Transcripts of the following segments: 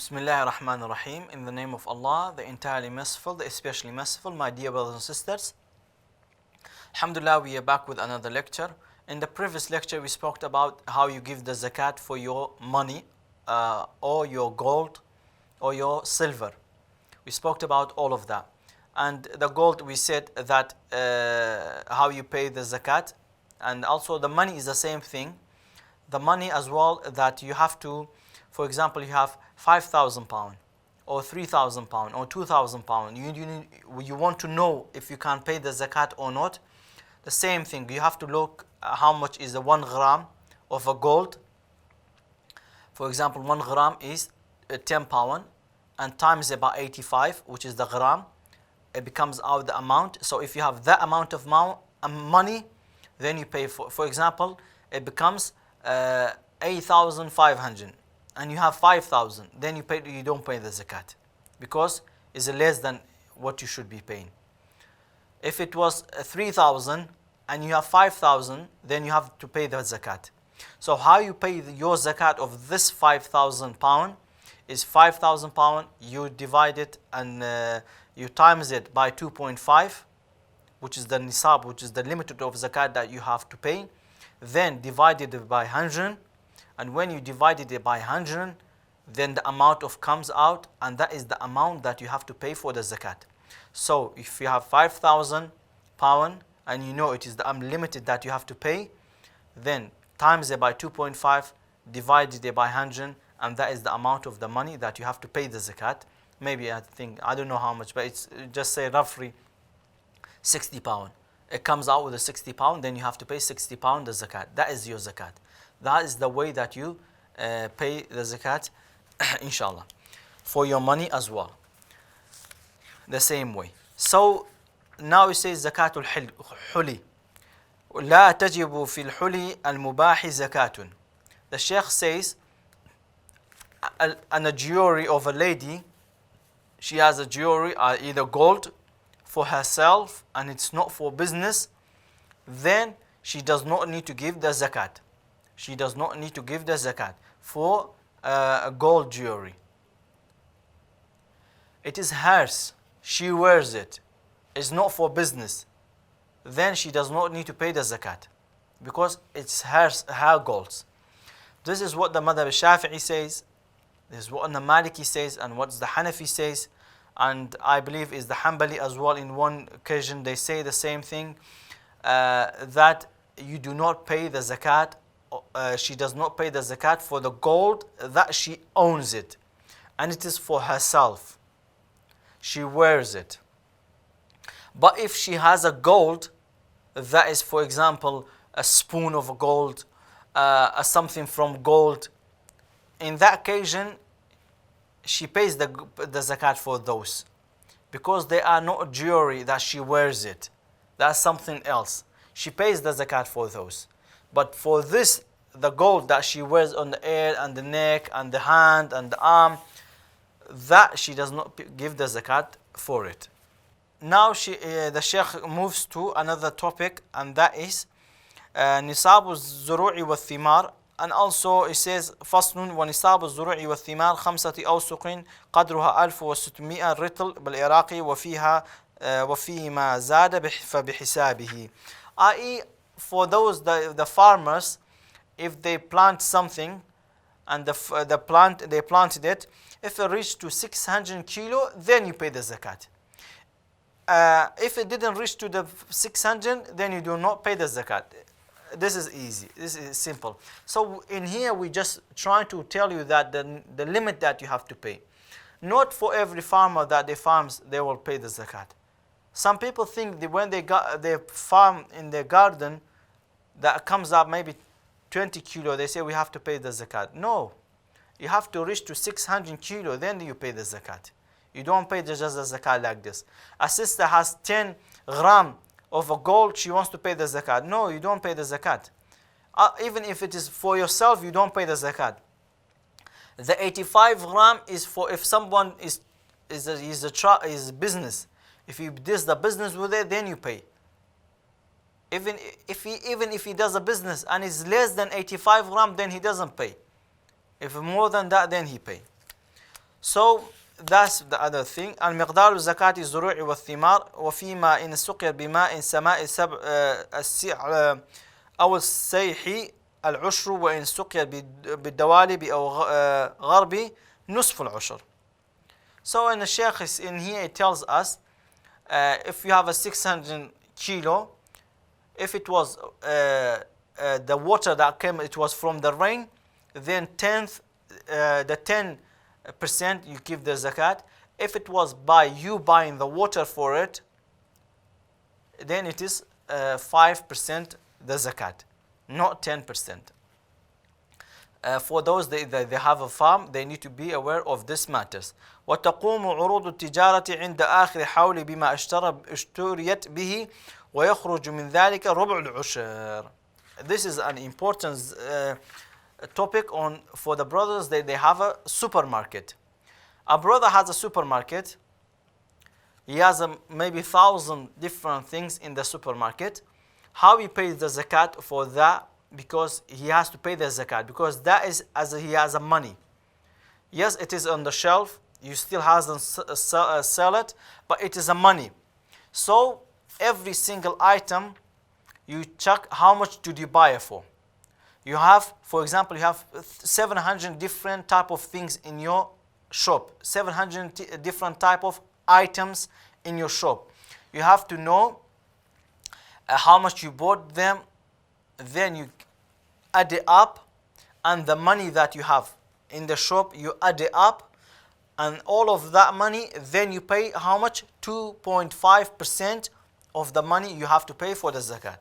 Bismillah ar-Rahman ar-Rahim. In the name of Allah, the entirely merciful, the especially merciful, my dear brothers and sisters. Alhamdulillah, we are back with another lecture. In the previous lecture, we spoke about how you give the zakat for your money or your gold or your silver. We spoke about all of that. And the gold, we said that how you pay the zakat. And also the money is the same thing. The money as well that you have to, for example, you have £5,000 or £3,000 or £2,000. You want to know if you can pay the zakat or not. The same thing, you have to look how much is the 1 gram of a gold. For example, 1 gram is £10 and times it by 85, which is the gram. It becomes out the amount. So if you have that amount of money, then you pay for example, it becomes 8,500. And you have 5,000, then you don't pay the zakat because it's less than what you should be paying. If it was 3,000 and you have 5,000, then you have to pay the zakat. So how you pay your zakat of this £5,000 is £5,000. You divide it and you times it by 2.5, which is the nisab, which is the limit of zakat that you have to pay. Then divided it by 100. And when you divided it by 100, then the amount comes out, and that is the amount that you have to pay for the zakat. So if you have £5,000 and you know it is the unlimited that you have to pay, then times it by 2.5, divided it by 100, and that is the amount of the money that you have to pay the zakat. Maybe I don't know how much, but it's just say roughly £60. It comes out with a £60, then you have to pay £60 the zakat. That is your zakat. That is the way that you pay the zakat, inshallah, for your money as well. The same way. So now it says zakatul huli. لا تجب في الحلي المباح زكاة. The Sheikh says, and a jewelry of a lady, she has a jewelry, either gold for herself, and it's not for business, then she does not need to give the zakat. She does not need to give the zakat for a gold jewelry. It is hers. She wears it. It's not for business. Then she does not need to pay the zakat because it's her gold. This is what the Madhab Shafi'i says. This is what the Maliki says, and what the Hanafi says. And I believe is the Hanbali as well. In one occasion they say the same thing, that you do not pay the zakat. She does not pay the zakat for the gold that she owns it, and it is for herself. She wears it. But if she has a gold that is, for example, a spoon of gold, something from gold, in that occasion she pays the zakat for those, because they are not jewelry that she wears it. That's something else. She pays the zakat for those. But for this, the gold that she wears on the ear and the neck and the hand and the arm, that she does not give the zakat for it. Now the Sheikh moves to another topic, and that is nisabu az-zuru'i wal-thimar. And also it says فصل ونصاب الزروع والثمار 5 أوسق قدرها 1600 رطل بالعراق وفيما زاد فبحسابه. i.e. for those the farmers, if they plant something and they planted it, if it reached to 600 kilo, then you pay the zakat. If it didn't reach to the 600, then you do not pay the zakat. This is easy. This is simple. So in here we just try to tell you that the limit that you have to pay. Not for every farmer that they farms, they will pay the zakat. Some people think that when they farm in their garden, that comes up maybe 20 kilo, they say we have to pay the zakat. No, you have to reach to 600 kilo, then you pay the zakat. You don't pay just the zakat like this. A sister has 10 gram of a gold, she wants to pay the zakat. No, you don't pay the zakat. Even if it is for yourself, you don't pay the zakat. The 85 gram is for if someone is business. If he does the business with it, then you pay. Even if he does a business and it's less than 85 gram, then he doesn't pay. If more than that, then he pay. So that's the other thing. المقدار الزكاة الزروع والثمار وفيما إن سقي بماء سماء سبع أو السيح العشر وإن سقي بالدوالب أو غرب نصف العشر. So in the Sheikh is in here it tells us if you have a 600 kilo, if it was the water that came, it was from the rain, then the 10% you give the zakat. If it was by you buying the water for it, then it is 5% the zakat, not 10%. For those they have a farm, they need to be aware of this matters. وتقوم عروض التجارة عند آخر حول بما اشتريت به ويخرج من ذلك ربع العشر. This is an important topic on for the brothers. They have a supermarket. A brother has a supermarket. He has maybe 1,000 different things in the supermarket. How he pays the zakat for that? Because he has to pay the zakat, because that is as he has a money. Yes, it is on the shelf. You still hasn't sell it, but it is a money. So every single item, you check how much did you buy it for. You have, for example, you have 700 different type of things in your shop, 700 different type of items in your shop. You have to know how much you bought them, then you add it up, and the money that you have in the shop, you add it up, and all of that money, then you pay how much? 2.5% of the money you have to pay for the zakat.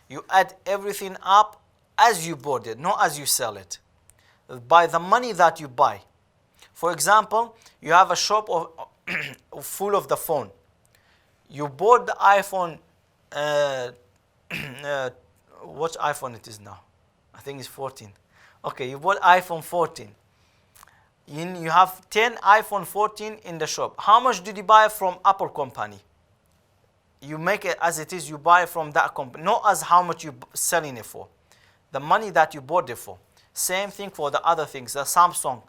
You add everything up as you bought it, not as you sell it. By the money that you buy. For example, you have a shop full of the phone. You bought the iPhone, what iPhone it is now? I think it's 14. Okay, you bought iPhone 14. You have 10 iPhone 14 in the shop. How much did you buy from Apple company? You make it as it is, you buy from that company, not as how much you're selling it for. The money that you bought it for. Same thing for the other things, the Samsung,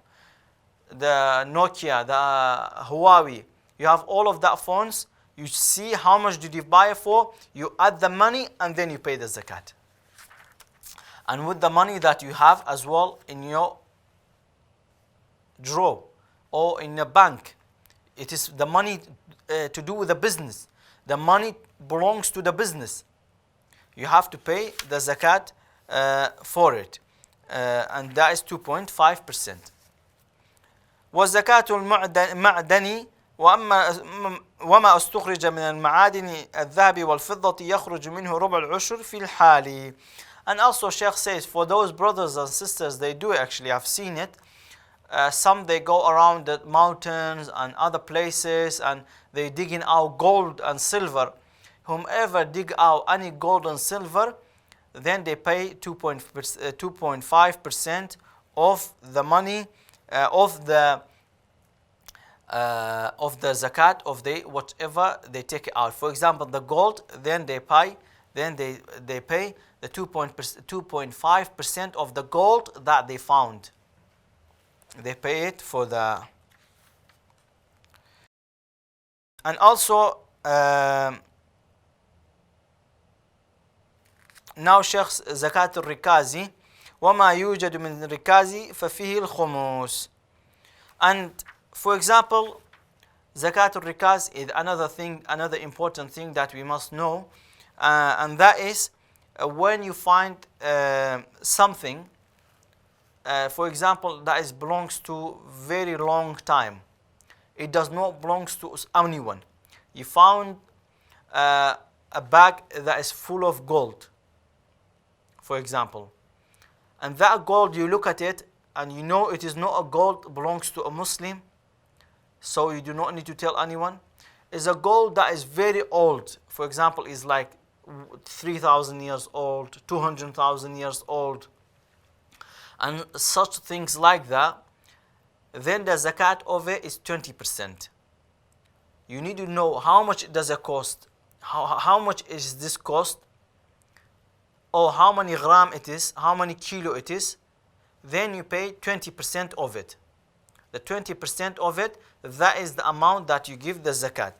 the Nokia, the Huawei. You have all of that phones. You see how much did you buy it for. You add the money and then you pay the zakat. And with the money that you have as well in your drawer or in a bank, it is the money to do with the business. The money belongs to the business. You have to pay the zakat for it. And that is 2.5%. والزكاة المعدن وما استخرج من المعادن الذهب والفضة يخرج منه ربع العشر في الحال. And also Sheikh says, for those brothers and sisters, they do actually, I've seen it. Some they go around the mountains and other places and they digging out gold and silver. Whomever dig out any gold and silver, then they pay 2.5% of the money of the zakat of the whatever they take out. For example, the gold, then they pay the 2.5% of the gold that they found. They pay it for the. And also now Sheikh زكاة الركاز وما يوجد من الركاز ففيه الخمس. And for example, zakat al-rikaz is another thing, another important thing that we must know, and that is when you find something, for example, that is belongs to very long time. It does not belongs to anyone. You found a bag that is full of gold, for example, and that gold, you look at it and you know it is not a gold belongs to a Muslim, so you do not need to tell anyone. It's a gold that is very old. For example, is like 3,000 years old, 200,000 years old, and such things like that. Then the zakat of it is 20%. You need to know how much does it cost, how much is this cost, or how many gram it is, how many kilo it is. Then you pay 20% of it. the 20% of it, that is the amount that you give the zakat.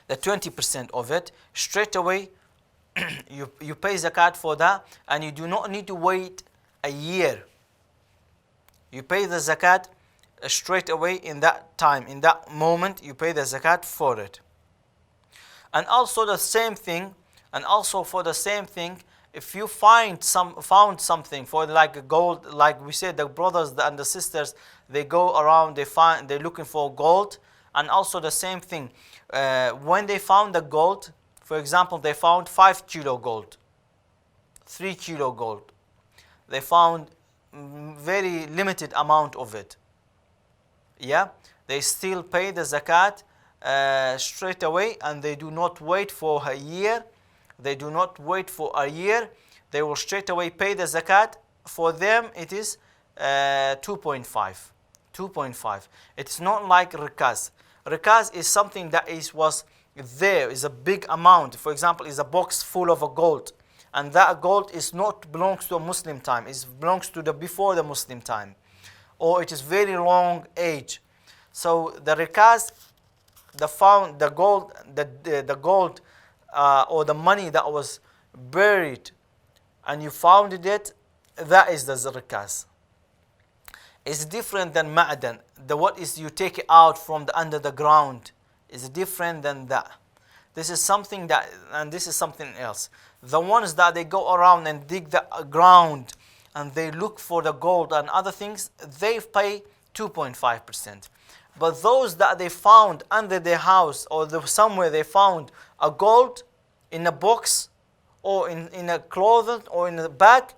The 20% of it, straight away, you pay zakat for that, and you do not need to wait a year. You pay the zakat straight away in that time, in that moment, you pay the zakat for it. And also the same thing, if you found something for like gold, like we said, the brothers and the sisters, they go around, they're looking for gold. And also the same thing, when they found the gold, for example, they found 5 kilo gold, 3 kilo gold. They found very limited amount of it. Yeah, they still pay the zakat straight away, and they do not wait for a year. They do not wait for a year. They will straight away pay the zakat. For them, it is 2.5. 2.5. It's not like rikaz. Rikaz is something that was there, is a big amount. For example, is a box full of a gold, and that gold is not belongs to a Muslim time. It belongs to the before the Muslim time, or it is very long age. So the rikaz, the gold, the gold or the money that was buried, and you found it, that is the rikaz. It's different than ma'dan. What is you take it out from under the ground is different than that. This is something that, and this is something else. The ones that they go around and dig the ground and they look for the gold and other things, they pay 2.5%. But those that they found under their house or somewhere they found a gold in a box or in a clothing or in a bag,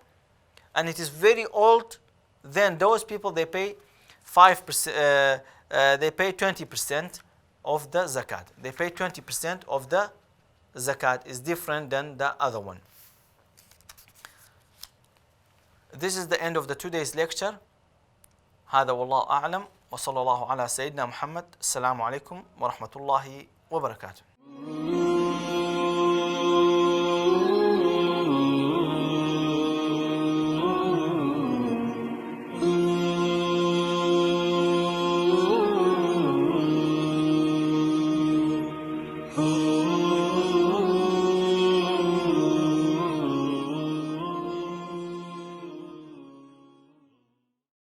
and it is very old, then those people, they pay 5%. They pay 20% of the zakat. They pay 20% of the zakat. Is different than the other one. This is the end of the today's lecture. هذا والله أعلم وصلى الله على سيدنا محمد. السلام عليكم ورحمة الله وبركاته.